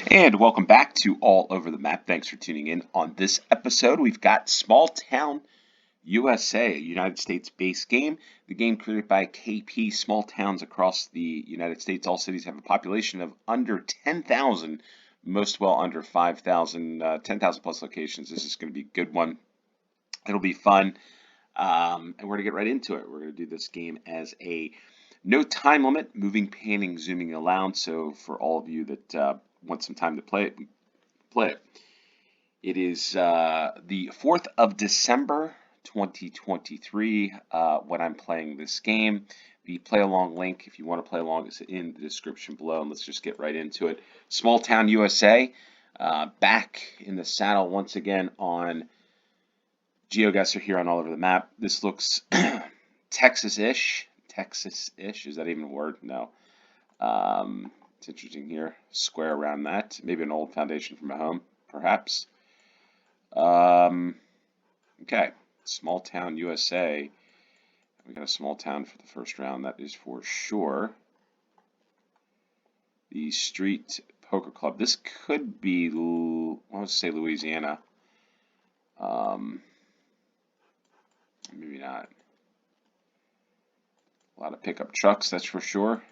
And welcome back to All Over the Map. Thanks for tuning in. On this episode, we've got Small Town USA, a United States-based game. The game created by KP. Small towns across the United States. All cities have a population of under 10,000, most well under 5,000, 10,000 plus locations. This is going to be a good one. It'll be fun. And we're going to get right into it. We're going to do this game as a no time limit, moving, panning, zooming allowed. So for all of you that want some time to play it, play it. It is the 4th of December, 2023, when I'm playing this game. The play along link, if you want to play along, is in the description below. And let's just get right into it. Small Town USA, back in the saddle once again on GeoGuessr here on All Over the Map. This looks Texas-ish. Texas-ish, is that even a word? No. It's interesting here. Square around that. Maybe an old foundation from a home, perhaps. Okay. Small Town USA. We got a small town for the first round. That is for sure. The Street Poker Club. This could be, I want to say Louisiana. Maybe not. A lot of pickup trucks, that's for sure.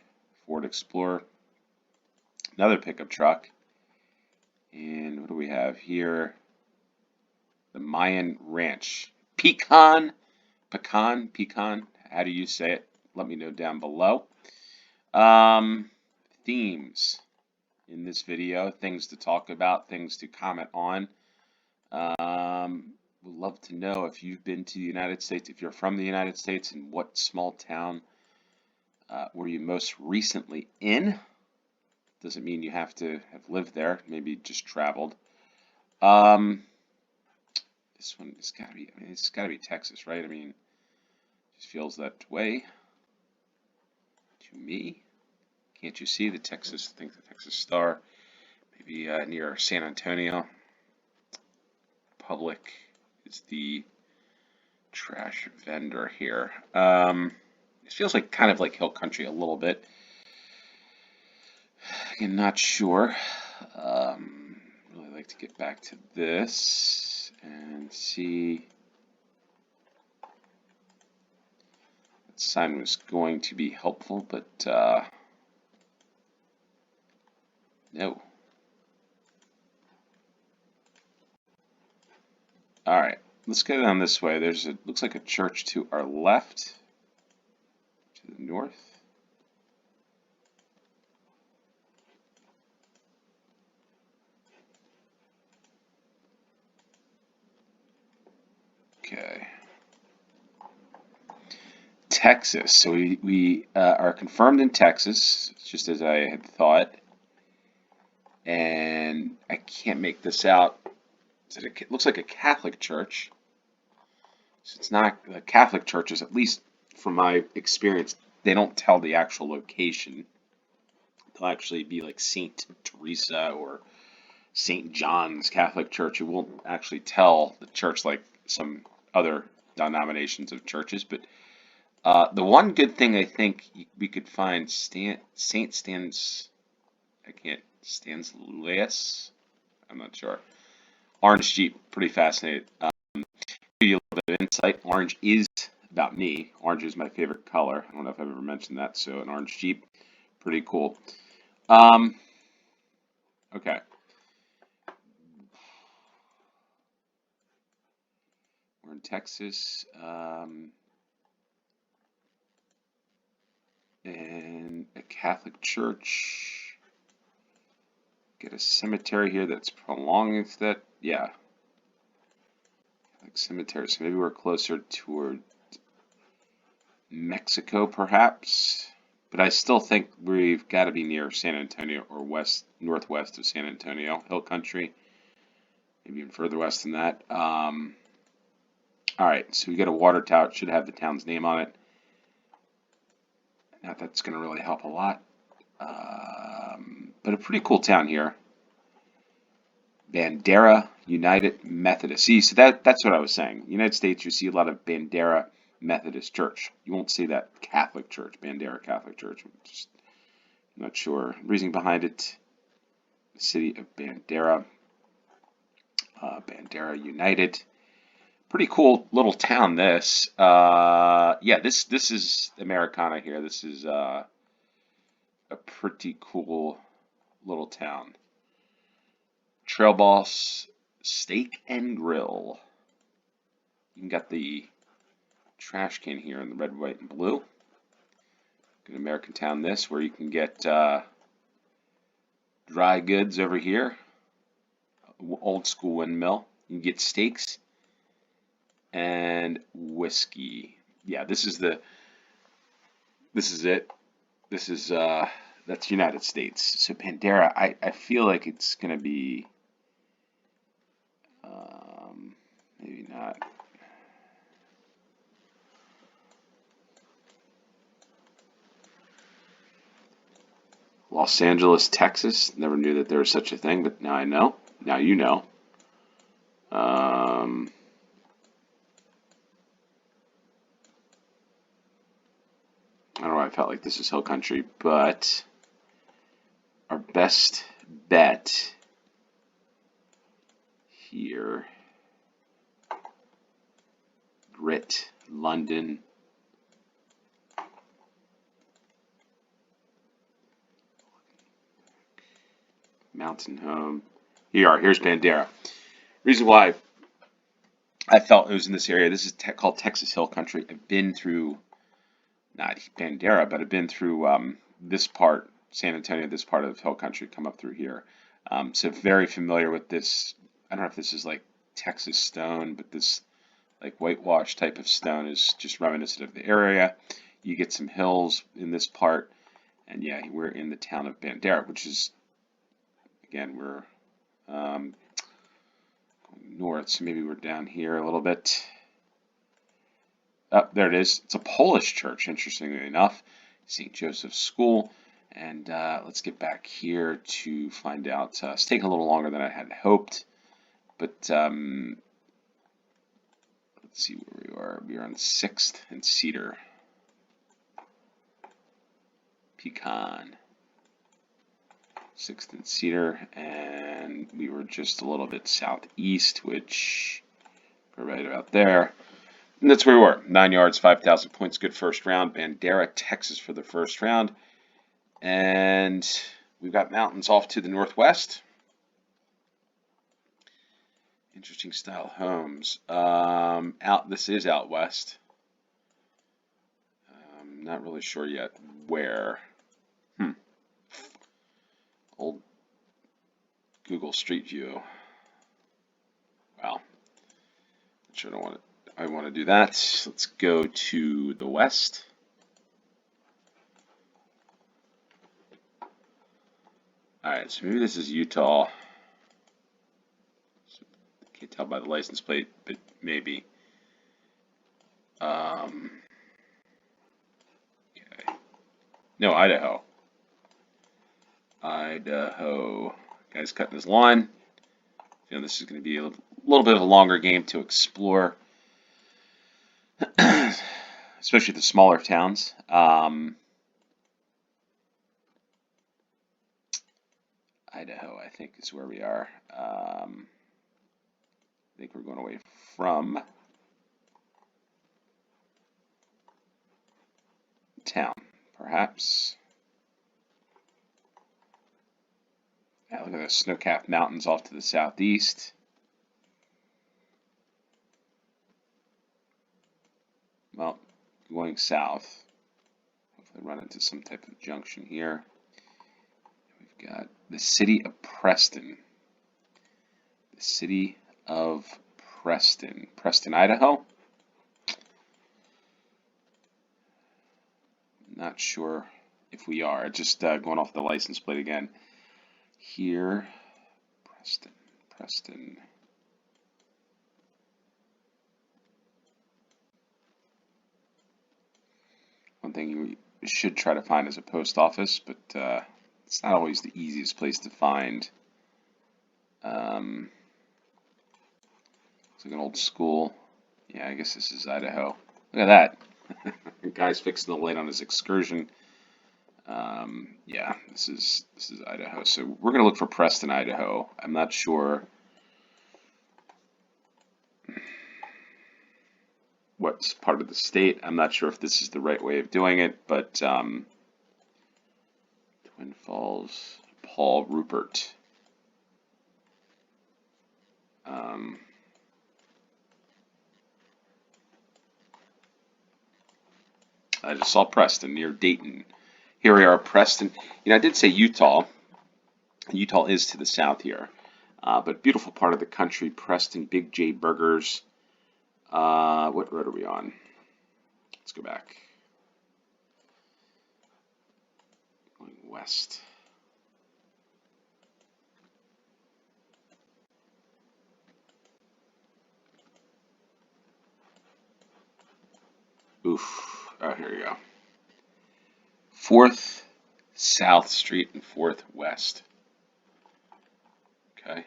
Ford Explorer. Another pickup truck. And what do we have here? The Mayan Ranch. Pecan. How do you say it? Let me know down below. Themes in this video. Things to talk about. Things to comment on. Would love to know if you've been to the United States, if you're from the United States, and what small town were you most recently in. Doesn't mean you have to have lived there. Maybe just traveled. This one has got to be. I mean, it's got to be Texas, right? I mean, it just feels that way to me. Can't you see the Texas? I think the Texas Star, maybe near San Antonio. Public is the trash vendor here. It feels like kind of like hill country a little bit. Again, not sure. Really like to get back to this and see. That sign was going to be helpful, but no. All right, let's go down this way. There's a looks like a church to our left, to the north. Okay. Texas. So we are confirmed in Texas, just as I had thought. And I can't make this out. It looks like a Catholic church. So it's not the Catholic churches, at least from my experience, they don't tell the actual location. They'll actually be like St. Teresa or St. John's Catholic Church. It won't actually tell the church like some other denominations of churches. But the one good thing I think we could find, St. Stans, Stanislaus? I'm not sure. Orange Jeep, pretty fascinated. Give you a little bit of insight. Orange is about me. Orange is my favorite color. I don't know if I've ever mentioned that. So an orange Jeep, pretty cool. Okay. We're in Texas. And a Catholic church. Get a cemetery here that's prolonging that. Yeah. Like cemetery. So maybe we're closer toward Mexico, perhaps. But I still think we've got to be near San Antonio or northwest of San Antonio, hill country. Maybe even further west than that. All right, so we got a water tower. It should have the town's name on it. Not that's going to really help a lot. But a pretty cool town here. Bandera United Methodist. See, so that's what I was saying. United States, you see a lot of Bandera Methodist Church. You won't see that Catholic Church, Bandera Catholic Church. I'm not sure. Reasoning behind it, the city of Bandera, Bandera United. Pretty cool little town. This, yeah, this is Americana here. This is a pretty cool little town. Trail Boss Steak and Grill. You got the trash can here in the red, white, and blue. Good American town. This where you can get dry goods over here. Old school windmill. You can get steaks and whiskey. Yeah, this is it. This is that's United States. So Bandera, I feel like it's gonna be maybe not. Los Angeles, Texas. Never knew that there was such a thing, but now I know. Now you know. I don't know why I felt like this is hill country, but our best bet here, Grit, London. Mountain Home. Here you are. Here's Bandera. Reason why I felt it was in this area. This is called Texas Hill Country. I've been through, not Bandera, but I've been through this part, San Antonio, this part of Hill Country, come up through here. So very familiar with this. I don't know if this is like Texas stone, but this like whitewash type of stone is just reminiscent of the area. You get some hills in this part, and yeah, we're in the town of Bandera, which is, again, we're going north, so maybe we're down here a little bit. Oh, there it is. It's a Polish church, interestingly enough. St. Joseph's School. And let's get back here to find out. It's taking a little longer than I had hoped. But let's see where we are. We are on 6th and Cedar. Pecan. 6th and Cedar. And we were just a little bit southeast, which we're right about there. And that's where we were. 9 yards, 5,000 points. Good first round. Bandera, Texas for the first round. And we've got mountains off to the northwest. Interesting style homes. This is out west. I'm not really sure yet where. Old Google Street View. Wow. Not sure I want to do that. Let's go to the west. Alright, so maybe this is Utah. Can't tell by the license plate, but maybe. Okay. No, Idaho. Idaho. Guy's cutting his lawn. You know, this is going to be a little bit of a longer game to explore, especially the smaller towns. Idaho, I think, is where we are. I think we're going away from town, perhaps. Yeah, look at those snow-capped mountains off to the southeast. Well, going south. Hopefully run into some type of junction here. We've got the city of Preston. The city of Preston. Preston, Idaho? Not sure if we are. Just going off the license plate again. Here, Preston. One thing we should try to find is a post office, but it's not always the easiest place to find. It's like an old school. Yeah, I guess this is Idaho. Look at that. The guy's fixing the light on his excursion. Yeah, this is Idaho. So we're gonna look for Preston, Idaho. I'm not sure what's part of the state. I'm not sure if this is the right way of doing it, but Twin Falls, Paul Rupert. Um, I just saw Preston near Dayton. Here we are, Preston. You know, I did say Utah. Utah is to the south here, but beautiful part of the country. Preston, Big J Burgers. What road are we on? Let's go back. Going west. Oof. Oh, here you go. 4th South Street and 4th West. Okay.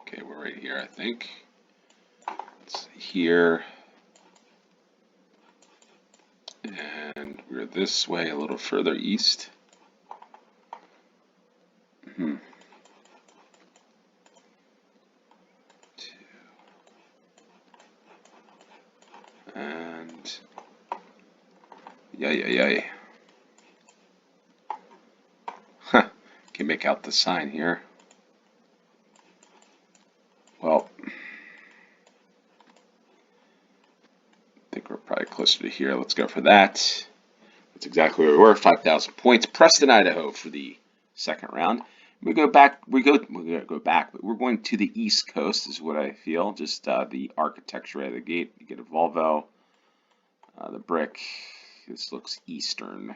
Okay, we're right here, I think. It's here. And we're this way a little further east. Hmm. And yay. Huh. Can make out the sign here. Well, I think we're probably closer to here. Let's go for that. That's exactly where we were. 5,000 points. Preston, Idaho for the second round. We're gonna go back, but we're going to the East Coast, is what I feel. Just the architecture out of the gate. You get a Volvo, the brick. This looks eastern,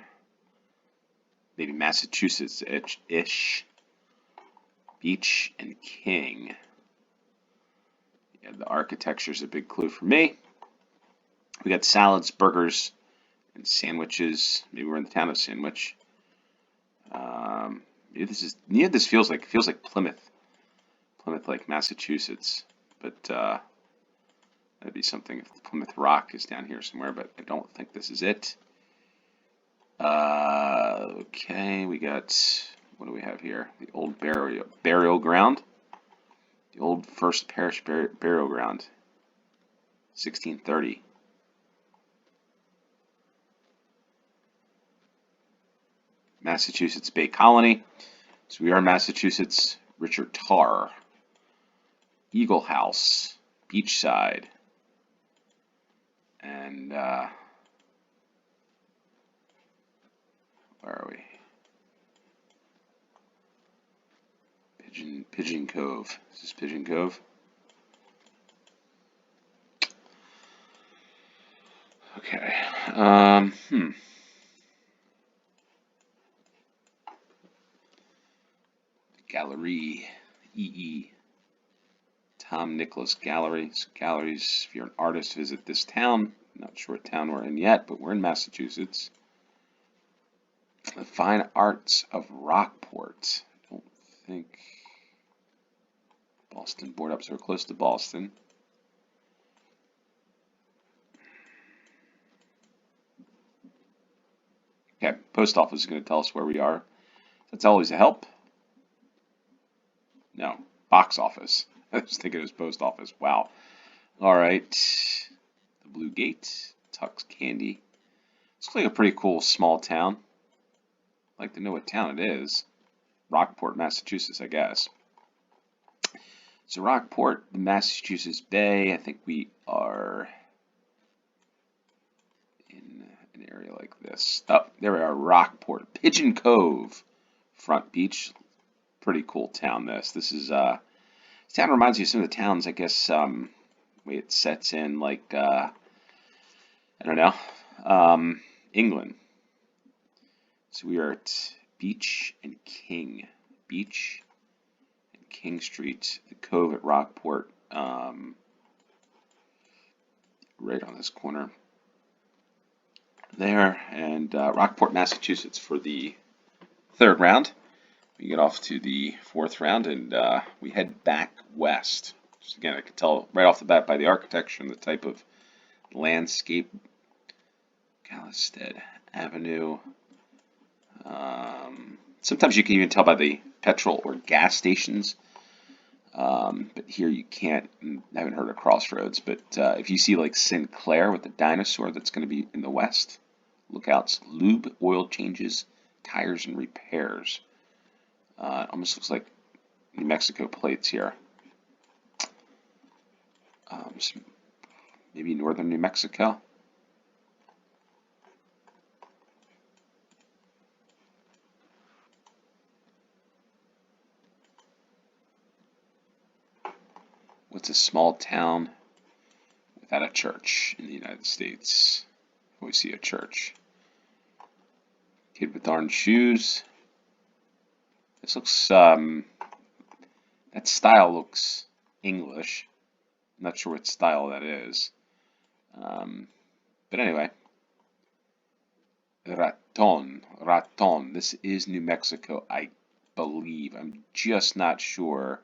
maybe Massachusetts-ish. Beach and King. Yeah, the architecture is a big clue for me. We got salads, burgers, and sandwiches. Maybe we're in the town of Sandwich. Maybe this feels like Plymouth, like Massachusetts, but that'd be something if Plymouth Rock is down here somewhere. But I don't think this is it. Okay, we got, what do we have here? The old burial ground, the old First Parish burial ground, 1630. Massachusetts Bay Colony. So we are in Massachusetts. Richard Tarr. Eagle House. Beachside. And where are we? Pigeon Cove. Is this Pigeon Cove? Okay. Gallery. EE. Tom Nicholas Gallery. So galleries, if you're an artist, visit this town. Not sure what town we're in yet, but we're in Massachusetts. The Fine Arts of Rockport. I don't think Boston board up so close to Boston. Okay, post office is going to tell us where we are. That's always a help. No, box office. I was thinking it was post office. Wow. All right. The Blue Gate, Tuck's Candy. Looks like a pretty cool small town. I'd like to know what town it is. Rockport, Massachusetts, I guess. So Rockport, the Massachusetts Bay. I think we are in an area like this. Oh, there we are, Rockport. Pigeon Cove, Front Beach. Pretty cool town, this. This town reminds me of some of the towns, I guess, way it sets in, like, I don't know, England. So we are at Beach and King. Beach and King Street, the Cove at Rockport. right on this corner there. And Rockport, Massachusetts for the third round. We get off to the fourth round, and we head back west. Just again, I could tell right off the bat by the architecture and the type of landscape. Gallestead Avenue. Sometimes you can even tell by the petrol or gas stations, but here you can't. I haven't heard of Crossroads, but if you see like Sinclair with the dinosaur, that's going to be in the west. Lookouts, lube, oil changes, tires, and repairs. Almost looks like New Mexico plates here. Maybe northern New Mexico. What's a small town without a church in the United States? We see a church. Kid with orange shoes. This looks, that style looks English. I'm not sure what style that is. But anyway. Raton. This is New Mexico, I believe. I'm just not sure.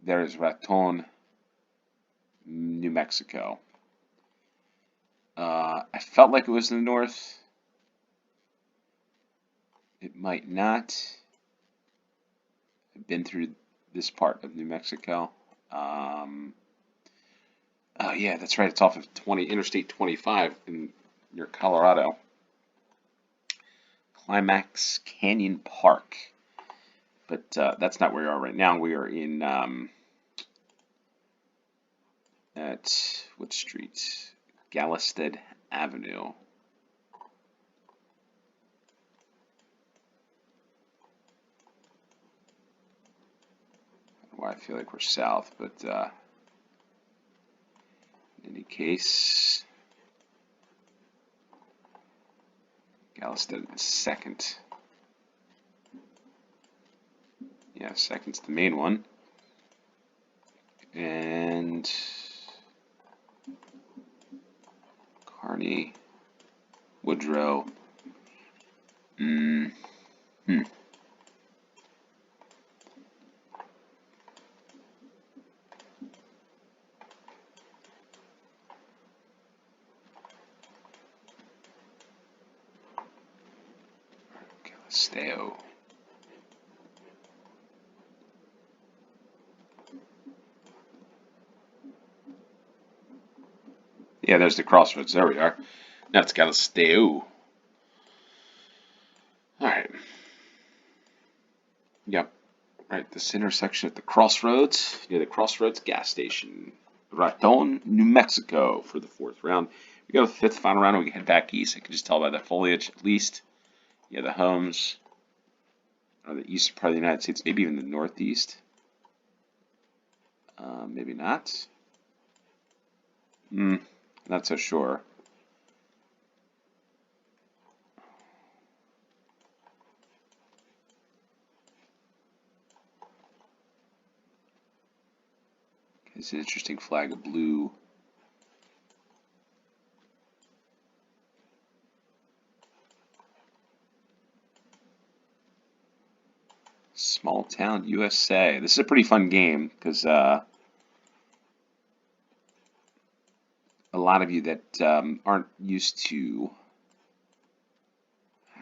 There is Raton, New Mexico. I felt like it was in the north. It might not. I've been through this part of New Mexico. Oh yeah, that's right. It's off of Interstate 25 near Colorado. Climax Canyon Park. But that's not where we are right now. We are in at what street? Gallestead Avenue. Why I feel like we're south, but in any case, Gallestead is second. Yeah, second's the main one. And Kearney, Woodrow. Galisteo. Yeah, there's the crossroads. There we are. Now it's Galisteo. Alright. Yep. Right, this intersection at the crossroads, near the crossroads gas station. Raton, New Mexico for the fourth round. We go to the fifth final round and we head back east. I can just tell by the foliage at least. Yeah, the homes are the eastern part of the United States, maybe even the northeast. Maybe not. Not so sure. It's an interesting flag of blue. Small Town, USA. This is a pretty fun game because a lot of you that aren't used to,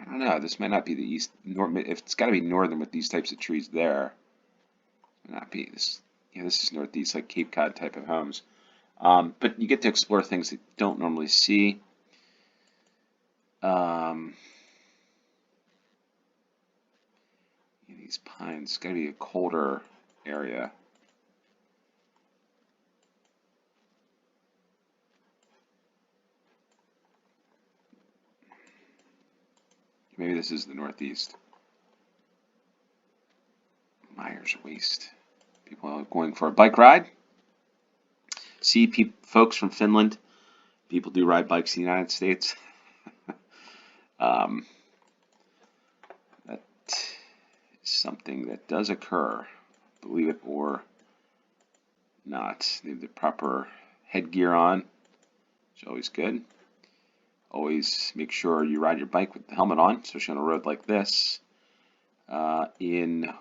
I don't know, this might not be the east, if it's got to be northern with these types of trees there. It might not be this. Yeah, this is northeast, like Cape Cod type of homes. But you get to explore things that you don't normally see. These pines, it's got to be a colder area. Maybe this is the northeast. Myers Waste. People are going for a bike ride. See, folks from Finland, people do ride bikes in the United States. That is something that does occur, believe it or not. They have the proper headgear on, which is always good. Always make sure you ride your bike with the helmet on, especially on a road like this. In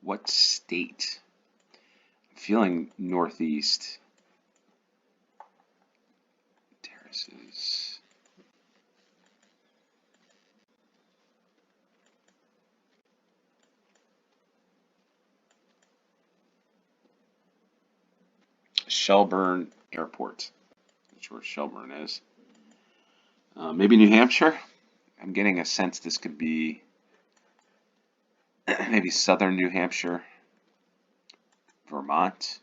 what state? I'm feeling northeast. Terraces. Shelburne Airport. Not sure where Shelburne is. Maybe New Hampshire. I'm getting a sense this could be maybe southern New Hampshire, Vermont.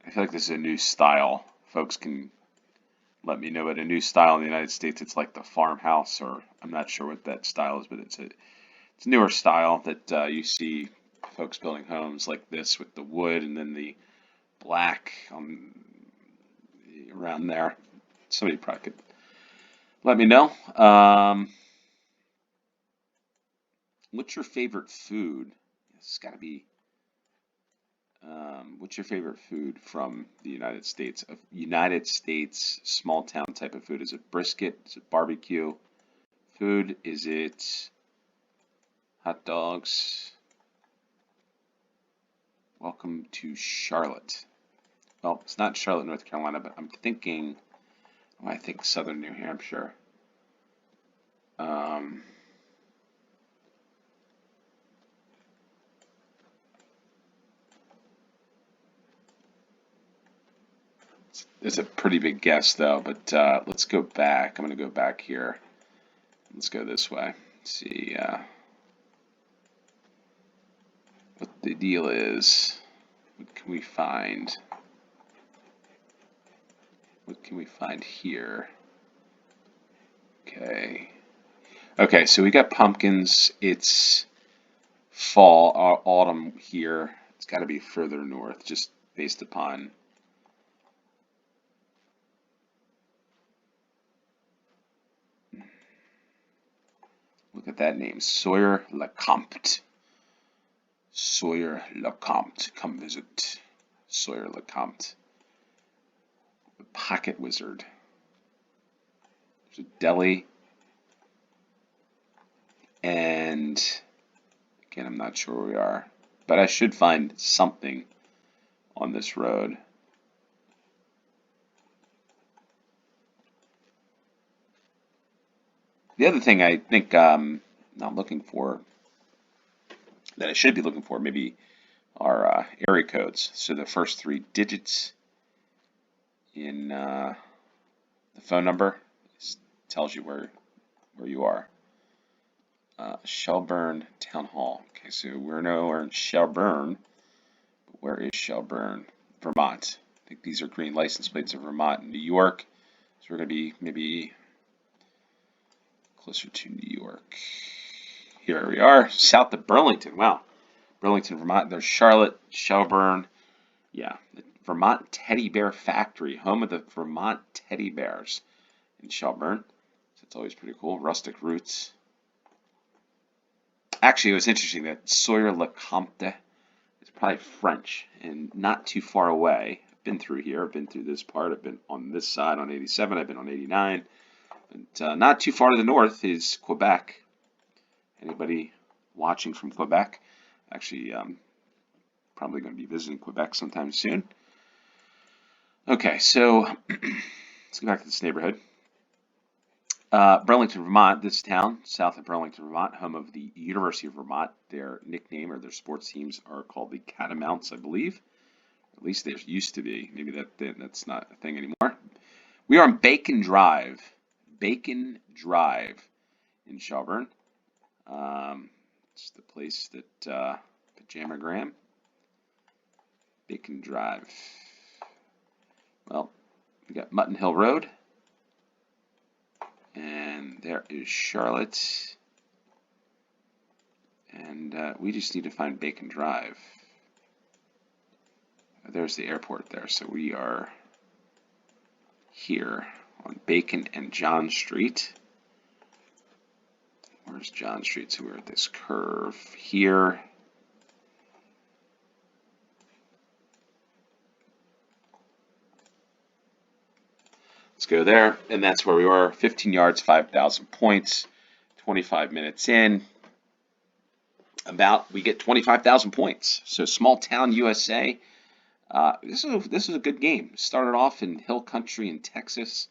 I feel like this is a new style. Folks can let me know, but a new style in the United States, it's like the farmhouse, or I'm not sure what that style is, but it's a newer style that you see folks building homes like this with the wood and then the black around there. Somebody probably could let me know. What's your favorite food? It's got to be. What's your favorite food from the United States? A United States small town type of food. Is it brisket? Is it barbecue food? Is it hot dogs? Welcome to Charlotte. Well, it's not Charlotte, North Carolina, but I'm thinking, well, I think southern New Hampshire. It's a pretty big guess, though, but let's go back. I'm going to go back here. Let's go this way. See what the deal is. What can we find? What can we find here? Okay. Okay, so we got pumpkins. It's fall or autumn here. It's got to be further north, just based upon. Look at that name, Sawyer LeCompte. Sawyer LeCompte, come visit Sawyer LeCompte. The Pocket Wizard. There's a deli. And again, I'm not sure where we are, but I should find something on this road. The other thing I think I'm looking for, that I should be looking for, maybe are area codes. So the first 3 digits in the phone number tells you where you are. Shelburne Town Hall. Okay, so we're nowhere in Shelburne. But where is Shelburne? Vermont. I think these are green license plates of Vermont and New York. So we're going to be maybe closer to New York. Here we are, south of Burlington. Wow. Burlington, Vermont. There's Charlotte, Shelburne. Yeah, the Vermont Teddy Bear Factory, home of the Vermont Teddy Bears in Shelburne. So it's always pretty cool. Rustic roots. Actually, it was interesting that Sawyer LeCompte is probably French and not too far away. I've been through here. I've been through this part. I've been on this side on 87. I've been on 89. But not too far to the north is Quebec. Anybody watching from Quebec? Actually, probably going to be visiting Quebec sometime soon. Okay, so let's go back to this neighborhood. Burlington, Vermont, this town, south of Burlington, Vermont, home of the University of Vermont. Their nickname or their sports teams are called the Catamounts, I believe. At least there used to be. Maybe that's not a thing anymore. We are on Bacon Drive. Bacon Drive in Shelburne. It's the place that Pajamagram. Bacon Drive. Well, we got Mutton Hill Road. And there is Charlotte. And we just need to find Bacon Drive. There's the airport there. So we are here on Bacon and John Street. Where's John Street? So we're at this curve here. Let's go there, and that's where we were. 15 yards, 5,000 points. 25 minutes in. We get 25,000 points. So small town USA. This is a good game. Started off in hill country in Texas.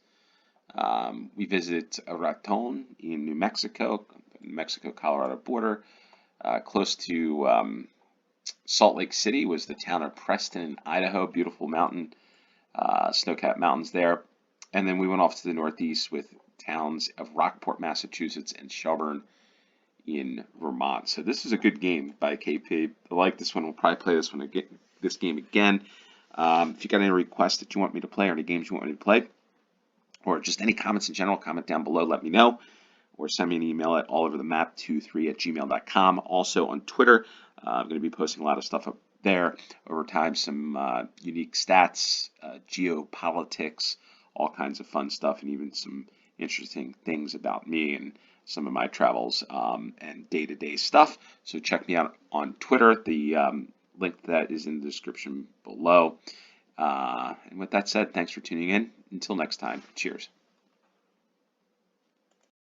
We visited Raton in New Mexico, Mexico-Colorado border. Close to Salt Lake City was the town of Preston in Idaho. Beautiful mountain, snow-capped mountains there. And then we went off to the northeast with towns of Rockport, Massachusetts, and Shelburne in Vermont. So this is a good game by KP. I like this one. We'll probably play this game again. If you got any requests that you want me to play or any games you want me to play, or just any comments in general, comment down below. Let me know. Or send me an email at alloverthemap23@gmail.com. Also on Twitter, I'm going to be posting a lot of stuff up there over time. Some unique stats, geopolitics, all kinds of fun stuff, and even some interesting things about me and some of my travels and day-to-day stuff. So check me out on Twitter. The link to that is in the description below. And with that said, thanks for tuning in. Until next time, cheers.